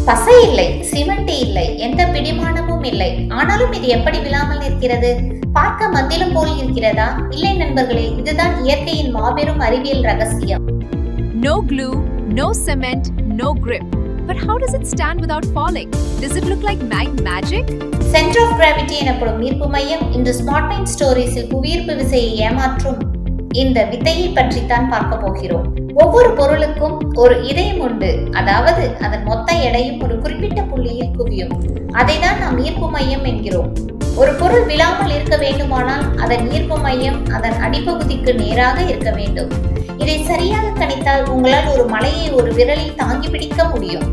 பசை இல்லை, சிமெண்ட் இல்லை, எந்த பிடிமானமும் இல்லை. ஆனாலும் இது எப்படி விழாமல் இருக்கிறது? பார்க்க மந்திரம் போல் இருக்கிறதா? இல்லை நண்பர்களே, இதுதான் இயற்கையின் மாபெரும் அறிவியல் ரகசியம். No glue, no cement, no grip. But how does it stand without falling? Does it look like magic? Centre of gravity எனப்படும் ஈர்ப்பு மையம் இந்த ஸ்மார்ட் மைண்ட் ஸ்டோரிஸில் புவியீர்ப்பு விசையை ஏமாற்றும் இந்த வித்தையை பற்றித்தான் பார்க்க போகிறோம். ஒவ்வொரு பொருளுக்கும் ஒரு இதயம் உண்டு. அதாவது அதன் மொத்த எடையும் ஒரு குறிப்பிட்ட புள்ளியில் குவியும். அதை தான் நாம் ஈர்ப்பு மையம் என்கிறோம். ஒரு பொருள் விழாமல் இருக்க வேண்டுமானால் அதன் ஈர்ப்பு மையம் அதன் அடிப்பகுதிக்கு நேராக இருக்க வேண்டும். இதை சரியாக கணித்தால் உங்களால் ஒரு மலையை ஒரு விரலில் தாங்கி பிடிக்க முடியும்.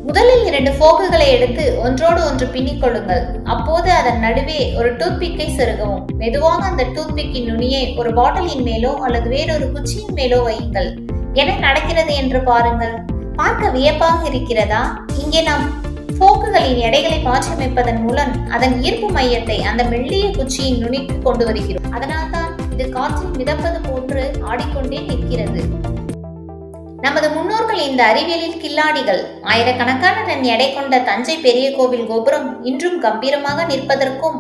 முதலில் 2 போக்குகளை எடுத்து ஒன்றோடு ஒன்று பின்னிக் கொள்ளுங்கள். அப்போது அதன் நடுவே ஒரு டூத்பிக்கை செருகவும். மெதுவாக அந்த டூத்பிக்கின் நுனியை ஒரு பாட்டிலின் மேலோ அல்லது வேறொரு குச்சியின் மேலோ வையுங்கள். என்ன நடக்கிறது என்று பாருங்கள். பார்க்க வியப்பாக இருக்கிறதா? இங்கே நாம் போக்குகளின் எடைகளை மாற்றியமைப்பதன் மூலம் அதன் ஈர்ப்பு மையத்தை அந்த மெல்லிய குச்சியின் நுனிக்கு கொண்டு வருகிறோம். அதனால்தான் இது காற்றில் மிதப்பது போன்று ஆடிக்கொண்டே நிற்கிறது. நமது முன்னோர்கள் இந்த அறிவியலில் கில்லாடிகள். ஆயிரக்கணக்கான டன் எடை கொண்ட தஞ்சை பெரிய கோவில் கோபுரம் இன்றும் கம்பீரமாக நிற்பதற்கும்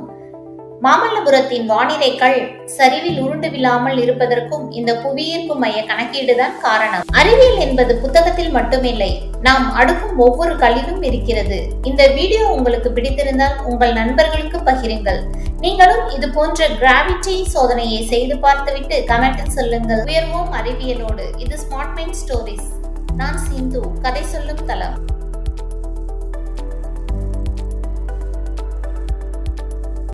மாமல்லபுரத்தின் வானிரைகள் சரிவில் உருண்டு விழாமல் இருப்பதற்கும் இந்த புவியீர்ப்பு மைய கணக்கீடுதான் காரணம். அறிவியல் என்பது புத்தகத்தில் மட்டுமில்லை, நாம் அடுக்கும் ஒவ்வொரு கல்லிலும் இருக்கிறது. இந்த வீடியோ உங்களுக்கு பிடித்திருந்தால் உங்கள் நண்பர்களுக்கு பகிருங்கள். நீங்களும் இது போன்ற கிராவிட்டி சோதனையை செய்து பார்த்துவிட்டு கமெண்டில் சொல்லுங்கள். உயர்வோம் அறிவியலோடு. இது ஸ்மார்ட் மைண்ட் ஸ்டோரிஸ். நான் சிந்து, கதை சொல்லும் தளம்.